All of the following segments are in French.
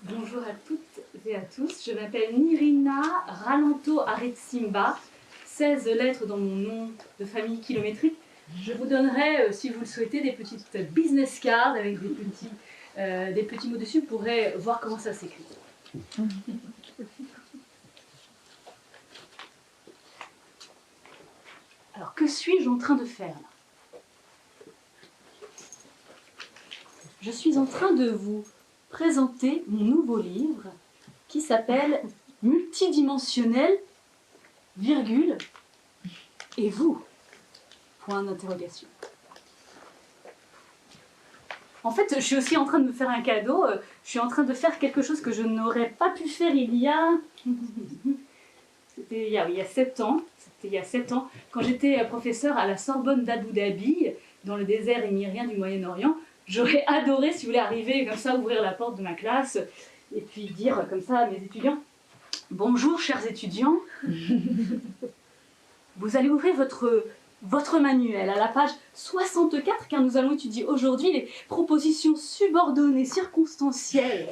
Bonjour à toutes et à tous, je m'appelle Nirina Ralanto Aretsimba, 16 lettres dans mon nom de famille kilométrique. Je vous donnerai, si vous le souhaitez, des petites business cards avec des petits mots dessus, vous pourrez voir comment ça s'écrit. Alors, que suis-je en train de faire là? Je suis en train de vous présenter mon nouveau livre qui s'appelle Multidimensionnel, virgule, et vous? Point d'interrogation. En fait, je suis aussi en train de me faire un cadeau. Je suis en train de faire quelque chose que je n'aurais pas pu faire il y a 7 ans. C'était il y a 7 ans, quand j'étais professeur à la Sorbonne d'Abu Dhabi, dans le désert émirien du Moyen-Orient. J'aurais adoré, si vous voulez, arriver comme ça, ouvrir la porte de ma classe et puis dire comme ça à mes étudiants: bonjour, chers étudiants. Vous allez ouvrir votre manuel à la page 64, car nous allons étudier aujourd'hui les propositions subordonnées circonstancielles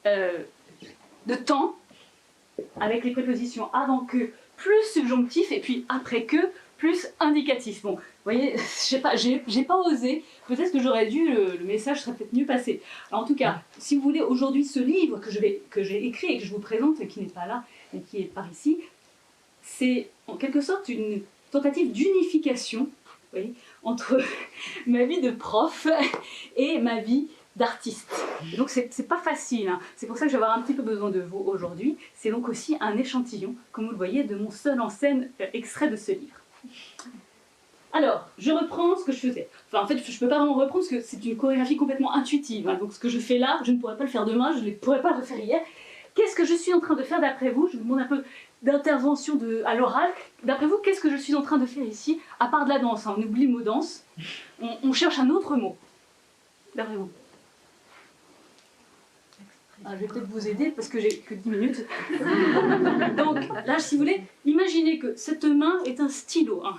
de temps, avec les prépositions avant que plus subjonctif et puis après que plus indicatif. Bon, vous voyez, je sais pas, j'ai pas osé. Peut-être que j'aurais dû, le message serait peut-être mieux passé. Alors, en tout cas, si vous voulez, aujourd'hui, ce livre que j'ai écrit et que je vous présente, qui n'est pas là, mais qui est par ici, c'est en quelque sorte une tentative d'unification, vous voyez, entre ma vie de prof et ma vie d'artiste. Donc c'est pas facile, hein. C'est pour ça que je vais avoir un petit peu besoin de vous aujourd'hui. C'est donc aussi un échantillon, comme vous le voyez, de mon seul en scène extrait de ce livre. Alors, je reprends ce que je faisais. Enfin, en fait, je ne peux pas vraiment reprendre parce que c'est une chorégraphie complètement intuitive, hein. Donc ce que je fais là, je ne pourrais pas le faire demain, je ne pourrais pas le faire hier. Qu'est-ce que je suis en train de faire d'après vous? Je vous demande un peu d'intervention à l'oral. D'après vous, qu'est-ce que je suis en train de faire ici, à part de la danse, hein. On oublie le mot danse, on cherche un autre mot. D'après vous? Ah, je vais peut-être vous aider parce que j'ai que 10 minutes. Donc là, si vous voulez, imaginez que cette main est un stylo. Hein.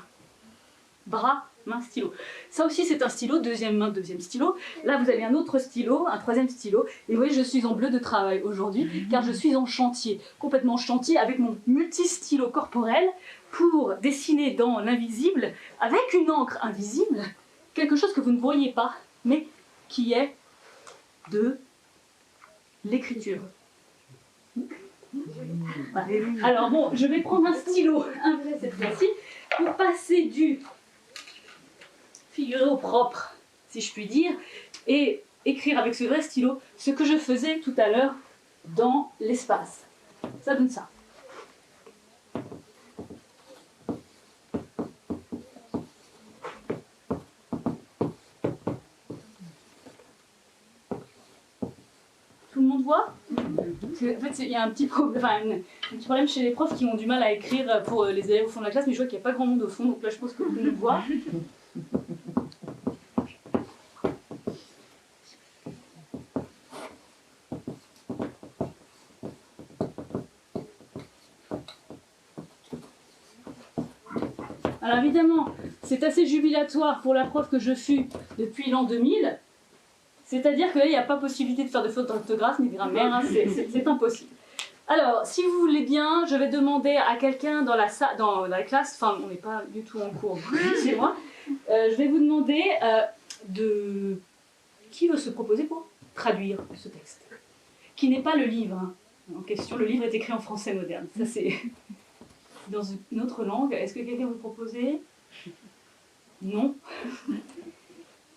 Bras, main, stylo. Ça aussi, c'est un stylo, deuxième main, deuxième stylo. Là, vous avez un autre stylo, un troisième stylo. Et vous voyez, je suis en bleu de travail aujourd'hui, car je suis en chantier, complètement en chantier, avec mon multi-stylo corporel pour dessiner dans l'invisible, avec une encre invisible, quelque chose que vous ne voyez pas, mais qui est de l'écriture. Voilà. Alors bon, je vais prendre un stylo, un vrai cette fois-ci, pour passer du figuré au propre, si je puis dire, et écrire avec ce vrai stylo ce que je faisais tout à l'heure dans l'espace. Ça donne ça. Tout le monde voit? En fait, il y a un petit problème, chez les profs qui ont du mal à écrire pour les élèves au fond de la classe, mais je vois qu'il n'y a pas grand monde au fond, donc là je pense que tout le monde voit. Alors évidemment, c'est assez jubilatoire pour la prof que je fus depuis l'an 2000. C'est-à-dire qu'il n'y a pas possibilité de faire de fautes d'orthographe ni de grammaire, hein, c'est impossible. Alors, si vous voulez bien, je vais demander à quelqu'un dans la classe, enfin, on n'est pas du tout en cours chez moi, je vais vous demander qui veut se proposer pour traduire ce texte, qui n'est pas le livre hein, en question. Le livre est écrit en français moderne, ça c'est dans une autre langue. Est-ce que quelqu'un veut proposer? Non.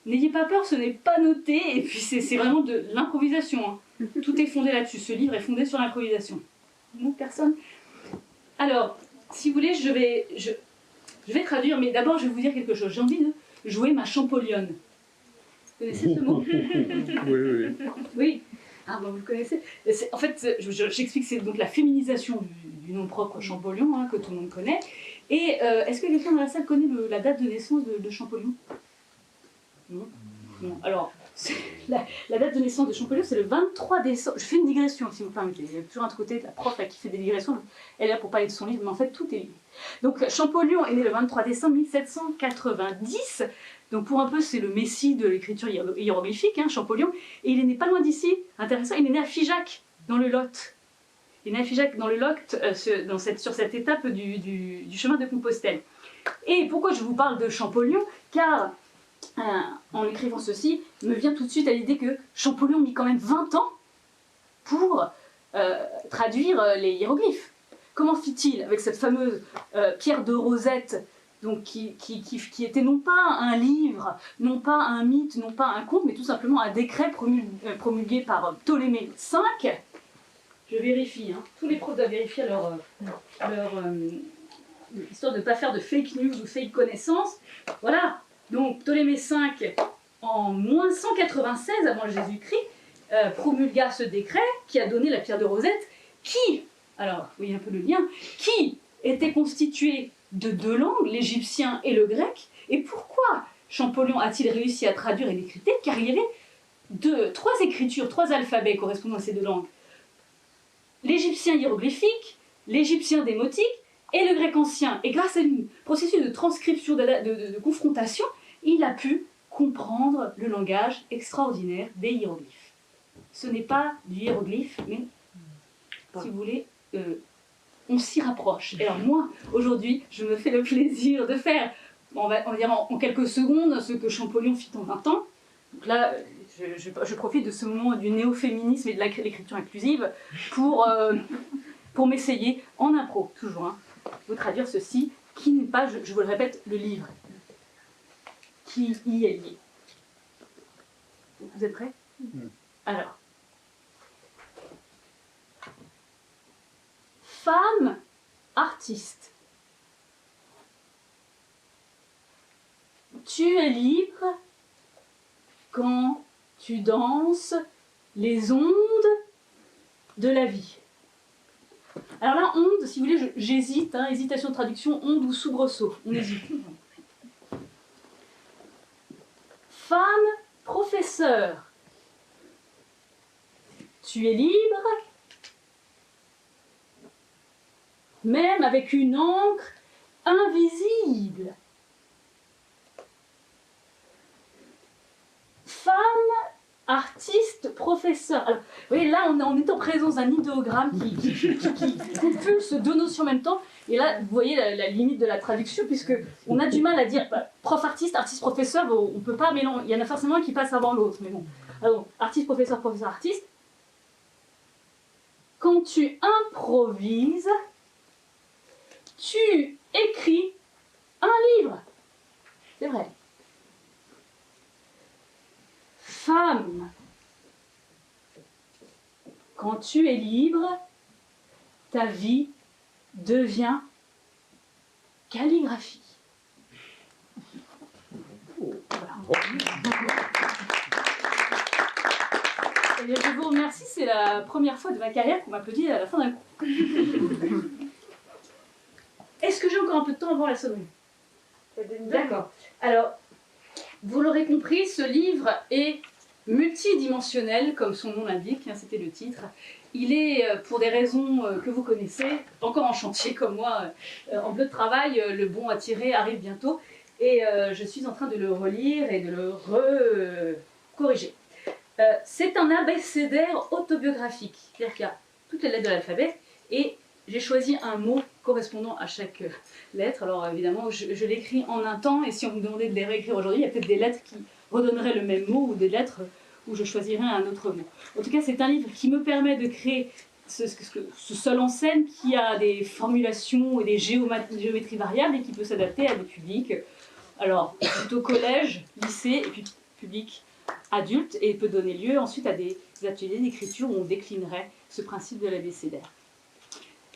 N'ayez pas peur, ce n'est pas noté, et puis c'est vraiment de l'improvisation. Hein. Tout est fondé là-dessus, ce livre est fondé sur l'improvisation. Non, personne? Alors, si vous voulez, je vais traduire, mais d'abord je vais vous dire quelque chose. J'ai envie de jouer ma Champollion. Vous connaissez ce mot? Oui. Oui. Ah bon, vous le connaissez. En fait, j'explique que c'est donc la féminisation du nom propre Champollion, hein, que tout le monde connaît. Et est-ce que quelqu'un dans la salle connaît la date de naissance de Champollion? Non. Alors, la date de naissance de Champollion, c'est le 23 décembre. Je fais une digression, si vous permettez. Il y a toujours un côté de la prof là, qui fait des digressions. Elle est là pour parler de son livre, mais en fait, tout est lié. Donc, Champollion est né le 23 décembre 1790. Donc, pour un peu, c'est le messie de l'écriture hiéroglyphique, hein, Champollion. Et il est né pas loin d'ici. Intéressant, il est né à Figeac, dans le Lot. Il est né à Figeac, dans le Lot, sur cette étape du chemin de Compostelle. Et pourquoi je vous parle de Champollion? Car en écrivant ceci, me vient tout de suite à l'idée que Champollion mit quand même 20 ans pour traduire les hiéroglyphes. Comment fit-il avec cette fameuse pierre de Rosette, donc qui était non pas un livre, non pas un mythe, non pas un conte, mais tout simplement un décret promulgué par Ptolémée V. Je vérifie, hein. Tous les profs doivent vérifier leur histoire de ne pas faire de fake news ou fake connaissances. Voilà. Donc Ptolémée V, en moins 196 avant Jésus-Christ, promulgua ce décret qui a donné la pierre de Rosette, qui, alors vous voyez un peu le lien, qui était constitué de 2 langues, l'égyptien et le grec. Et pourquoi Champollion a-t-il réussi à traduire et décrypter? Car il y avait 3 écritures, 3 alphabets correspondant à ces 2 langues. L'égyptien hiéroglyphique, l'égyptien démotique et le grec ancien. Et grâce à un processus de transcription, de confrontation, il a pu comprendre le langage extraordinaire des hiéroglyphes. Ce n'est pas du hiéroglyphe, mais, si vous voulez, on s'y rapproche. Et alors moi, aujourd'hui, je me fais le plaisir de faire, on va dire en quelques secondes, ce que Champollion fit en 20 ans. Donc là, je profite de ce moment du néo-féminisme et de l'écriture inclusive pour m'essayer, en impro, toujours, hein, vous traduire ceci, qui n'est pas, je vous le répète, le livre, qui y est lié. Vous êtes prêts? Alors. Femme artiste. Tu es libre quand tu danses les ondes de la vie. Alors là, onde, si vous voulez, j'hésite, hein, hésitation de traduction, onde ou soubresaut, on hésite. Femme professeur, tu es libre, même avec une encre invisible. Femme artiste, professeur. Alors, vous voyez, là, on est en présence d'un idéogramme qui compulse 2 notions en même temps. Et là, vous voyez la limite de la traduction, puisque on a du mal à dire prof artiste, artiste professeur. Bon, on peut pas mélanger. Il y en a forcément un qui passe avant l'autre, mais bon. Alors, artiste professeur, professeur artiste. Quand tu improvises, tu écris un livre. C'est vrai. Femme, quand tu es libre, ta vie devient calligraphie. Voilà. Et bien, je vous remercie, c'est la première fois de ma carrière qu'on m'applaudit à la fin d'un cours. Est-ce que j'ai encore un peu de temps avant la sonnerie? D'accord. Alors, vous l'aurez compris, ce livre est multidimensionnel, comme son nom l'indique, hein, c'était le titre. Il est, pour des raisons que vous connaissez, encore en chantier comme moi, en bleu de travail, le bon à tirer arrive bientôt, et je suis en train de le relire et de le corriger. C'est un abécédaire autobiographique, c'est-à-dire qu'il y a toutes les lettres de l'alphabet, et j'ai choisi un mot correspondant à chaque lettre. Alors évidemment, je l'écris en un temps, et si on me demandait de les réécrire aujourd'hui, il y a peut-être des lettres qui redonneraient le même mot, ou des lettres où je choisirais un autre mot. En tout cas, c'est un livre qui me permet de créer ce seul en scène, qui a des formulations et des géométries variables, et qui peut s'adapter à des publics, alors plutôt collège, lycée, et puis public adulte, et peut donner lieu ensuite à des ateliers d'écriture où on déclinerait ce principe de l'abécédaire.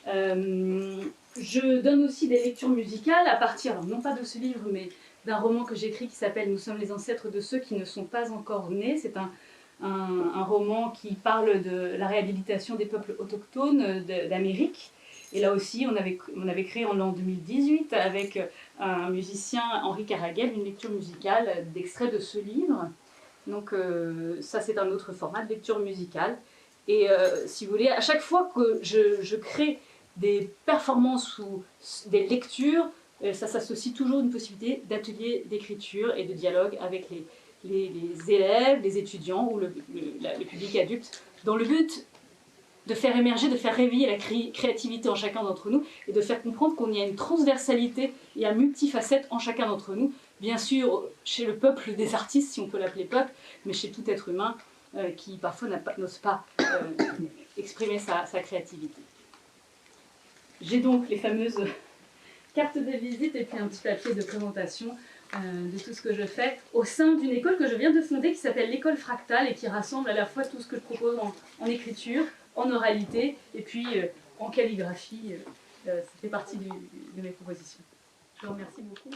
Je donne aussi des lectures musicales à partir, alors non pas de ce livre, mais d'un roman que j'écris qui s'appelle « Nous sommes les ancêtres de ceux qui ne sont pas encore nés ». C'est un roman qui parle de la réhabilitation des peuples autochtones d'Amérique. Et là aussi, on avait créé en l'an 2018 avec un musicien, Henri Caraguel, une lecture musicale d'extraits de ce livre. Donc ça c'est un autre format de lecture musicale. Et si vous voulez, à chaque fois que je crée des performances ou des lectures, ça s'associe toujours à une possibilité d'atelier d'écriture et de dialogue avec les élèves, les étudiants ou le public adulte, dans le but de faire émerger, de faire réveiller la créativité en chacun d'entre nous et de faire comprendre qu'on y a une transversalité et un multifacette en chacun d'entre nous. Bien sûr, chez le peuple des artistes, si on peut l'appeler peuple, mais chez tout être humain qui parfois n'ose pas exprimer sa créativité. J'ai donc les fameuses cartes de visite et puis un petit papier de présentation de tout ce que je fais au sein d'une école que je viens de fonder qui s'appelle l'école Fractale et qui rassemble à la fois tout ce que je propose en écriture, en oralité et puis en calligraphie. Ça fait partie de mes propositions. Je vous remercie beaucoup.